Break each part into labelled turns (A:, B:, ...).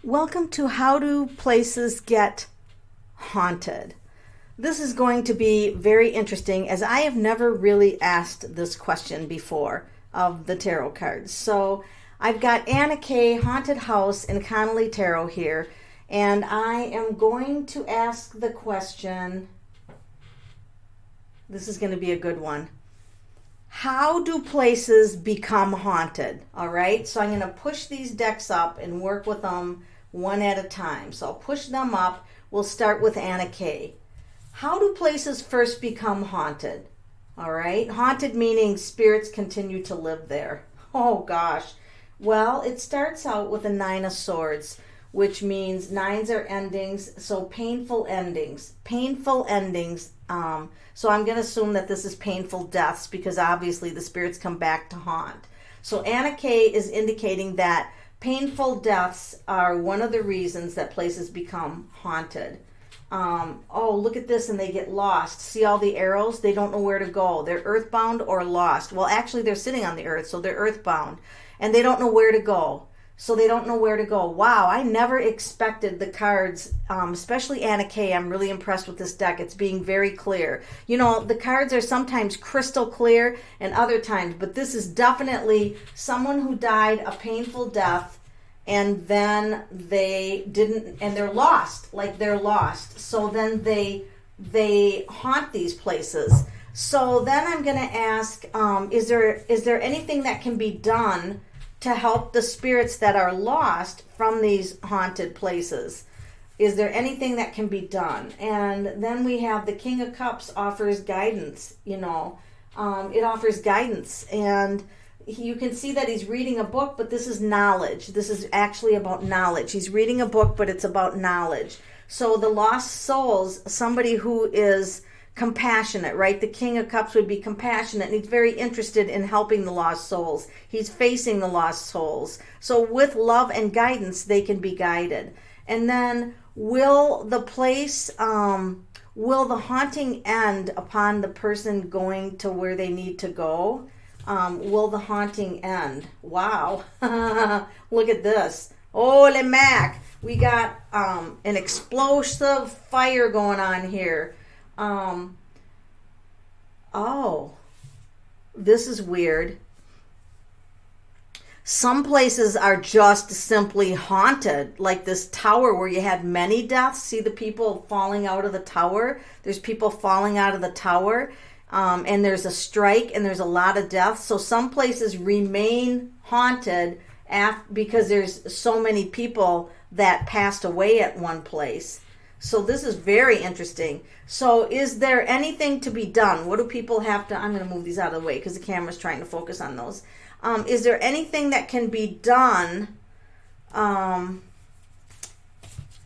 A: Welcome to How Do Places Get Haunted? This is going to be very interesting as I have never really asked this question before of the tarot cards. So I've got Anna K. Haunted House in Connolly Tarot here, and I am going to ask the question. This is going to be a good one. How do places become haunted? All right, so I'm going to push these decks up and work with them one at a time. So I'll push them up. We'll start with Anna K. How do places first become haunted? All right, haunted meaning spirits continue to live there. Oh gosh. Well, it starts out with a Nine of Swords, which means nines are endings, so painful endings. Painful endings. So I'm going to assume that this is painful deaths because obviously the spirits come back to haunt. So Anna K is indicating that painful deaths are one of the reasons that places become haunted. Oh, look at this, and they get lost. See all the arrows? They don't know where to go. They're earthbound or lost. Well, actually, they're sitting on the earth, so they're earthbound. And they don't know where to go. So they don't know where to go. Wow, I never expected the cards, especially Anna K. I'm really impressed with this deck. It's being very clear. You know, the cards are sometimes crystal clear and other times, but this is definitely someone who died a painful death and then they didn't, and they're lost, like they're lost. So then they haunt these places. So then I'm going to ask, is there anything that can be done to help the spirits that are lost from these haunted places? Is there anything that can be done? And then we have the King of Cups offers guidance. It offers guidance, and you can see that he's reading a book, but this is knowledge. This is actually about knowledge. He's reading a book, but it's about knowledge. So the lost souls, somebody who is compassionate, right? The King of Cups would be compassionate, and he's very interested in helping the lost souls. He's facing the lost souls. So with love and guidance, they can be guided. And then will the haunting end upon the person going to where they need to go? Will the haunting end? Wow. Look at this. Holy mac. We got an explosive fire going on here. Oh, this is weird. Some places are just simply haunted, like this tower where you had many deaths. See the people falling out of the tower? There's people falling out of the tower, and there's a strike, and there's a lot of deaths. So some places remain haunted because there's so many people that passed away at one place. So this is very interesting. So is there anything to be done? What do people have to... I'm going to move these out of the way because the camera's trying to focus on those. Is there anything that can be done, to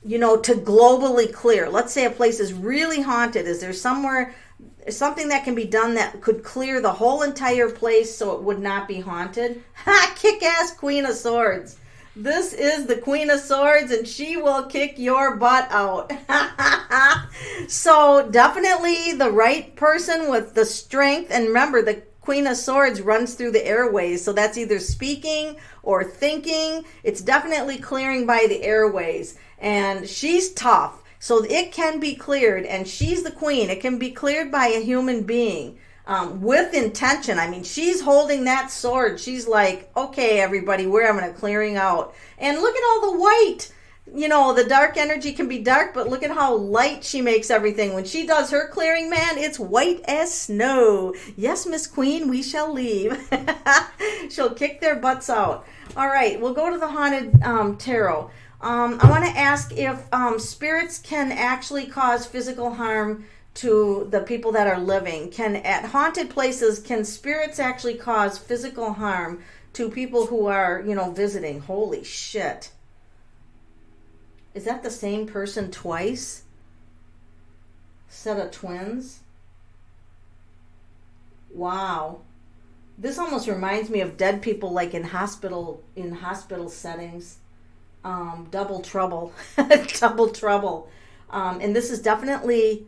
A: globally clear? Let's say a place is really haunted. Is there something that can be done that could clear the whole entire place so it would not be haunted? Ha! Kick-ass Queen of Swords. This is the Queen of Swords, and she will kick your butt out. So definitely the right person with the strength. And remember, the Queen of Swords runs through the airways. So that's either speaking or thinking. It's definitely clearing by the airways. And she's tough. So it can be cleared. And she's the queen. It can be cleared by a human being. With intention. I mean, she's holding that sword. She's like, okay, everybody, we're having a clearing out. And look at all the white. The dark energy can be dark, but look at how light she makes everything. When she does her clearing, man, it's white as snow. Yes, Miss Queen, we shall leave. She'll kick their butts out. All right, we'll go to the Haunted Tarot. I want to ask if spirits can actually cause physical harm to the people that are living. At haunted places, can spirits actually cause physical harm to people who are, visiting? Holy shit. Is that the same person twice? Set of twins? Wow. This almost reminds me of dead people like in hospital settings. Double trouble. Double trouble. And this is definitely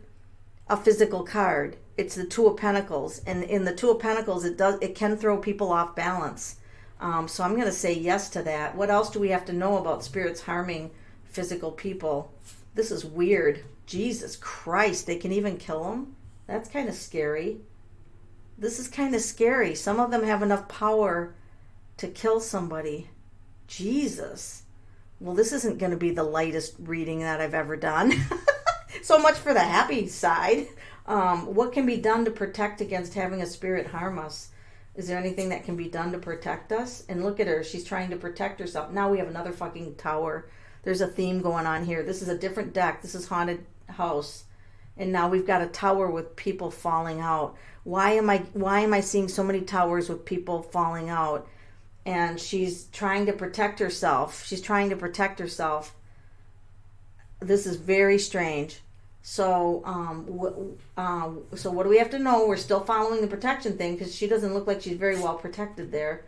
A: a physical card. It's the Two of Pentacles, and in the Two of Pentacles, it can throw people off balance. So I'm going to say yes to that. What else do we have to know about spirits harming physical people? This is weird. Jesus Christ, they can even kill them? That's kind of scary. This is kind of scary. Some of them have enough power to kill somebody. Jesus. Well, this isn't going to be the lightest reading that I've ever done. So much for the happy side. What can be done to protect against having a spirit harm us? Is there anything that can be done to protect us? And look at her. She's trying to protect herself. Now we have another fucking tower. There's a theme going on here. This is a different deck. This is Haunted House. And now we've got a tower with people falling out. Why am I seeing so many towers with people falling out? And she's trying to protect herself. She's trying to protect herself. This is very strange. So what do we have to know? We're still following the protection thing because she doesn't look like she's very well protected there.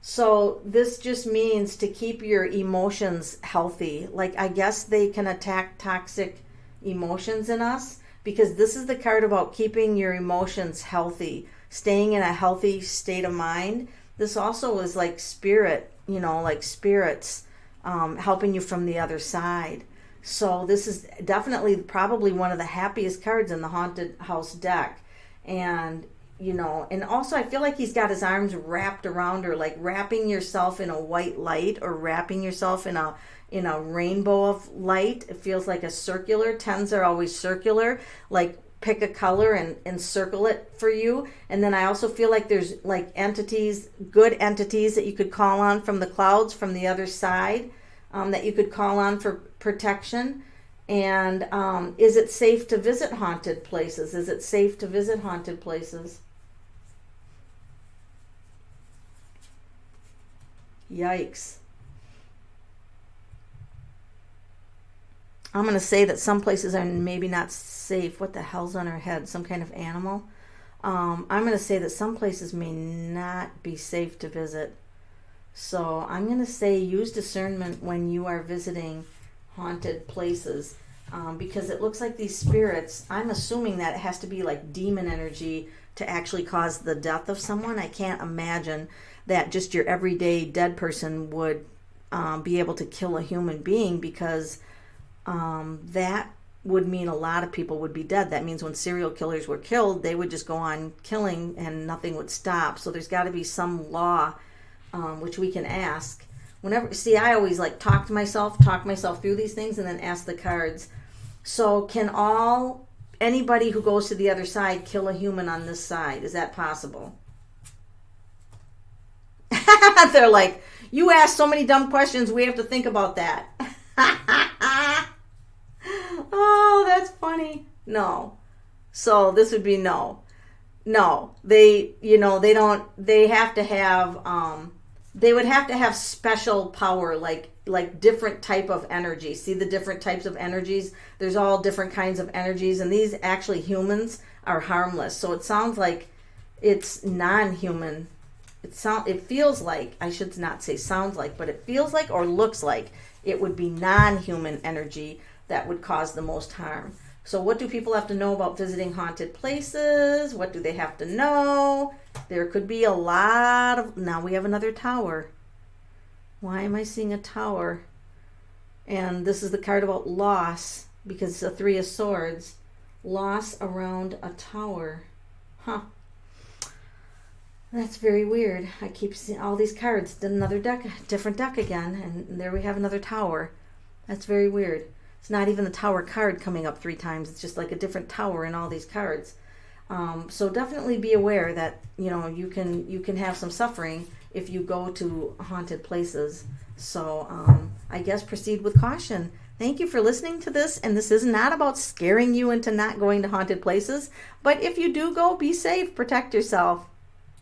A: So this just means to keep your emotions healthy. Like, I guess they can attack toxic emotions in us, because this is the card about keeping your emotions healthy, staying in a healthy state of mind. This also is like spirit, like spirits helping you from the other side. So this is definitely probably one of the happiest cards in the Haunted House deck. And and also I feel like he's got his arms wrapped around her, like wrapping yourself in a white light, or wrapping yourself in a rainbow of light. It feels like a circular. Tens are always circular. Like, pick a color and circle it for you. And then I also feel like there's like entities, good entities that you could call on from the clouds, from the other side, that you could call on for protection. And is it safe to visit haunted places? Is it safe to visit haunted places? Yikes. I'm going to say that some places are maybe not safe. What the hell's on her head? Some kind of animal? I'm going to say that some places may not be safe to visit. So I'm going to say use discernment when you are visiting haunted places, because it looks like these spirits, I'm assuming that it has to be like demon energy to actually cause the death of someone. I can't imagine that just your everyday dead person would be able to kill a human being, because that would mean a lot of people would be dead. That means when serial killers were killed, they would just go on killing and nothing would stop. So there's got to be some law, which we can ask. I always like talk myself through these things and then ask the cards. So can anybody who goes to the other side kill a human on this side? Is that possible? They're like, you asked so many dumb questions, we have to think about that. Oh, that's funny. No. So this would be no. No. They have to have, they would have to have special power, like different type of energy. See the different types of energies? There's all different kinds of energies, and these actually humans are harmless. So it sounds like it's non-human. It feels like, I should not say sounds like, but it feels like or looks like it would be non-human energy that would cause the most harm. So what do people have to know about visiting haunted places? What do they have to know? There could be a lot of... Now we have another tower. Why am I seeing a tower? And this is the card about loss, because it's a Three of Swords. Loss around a tower. Huh. That's very weird. I keep seeing all these cards. Another deck, different deck again, and there we have another tower. That's very weird. It's not even the tower card coming up 3 times. It's just like a different tower in all these cards. So definitely be aware that you can have some suffering if you go to haunted places. So I guess proceed with caution. Thank you for listening to this, and this is not about scaring you into not going to haunted places, but if you do go, be safe, protect yourself.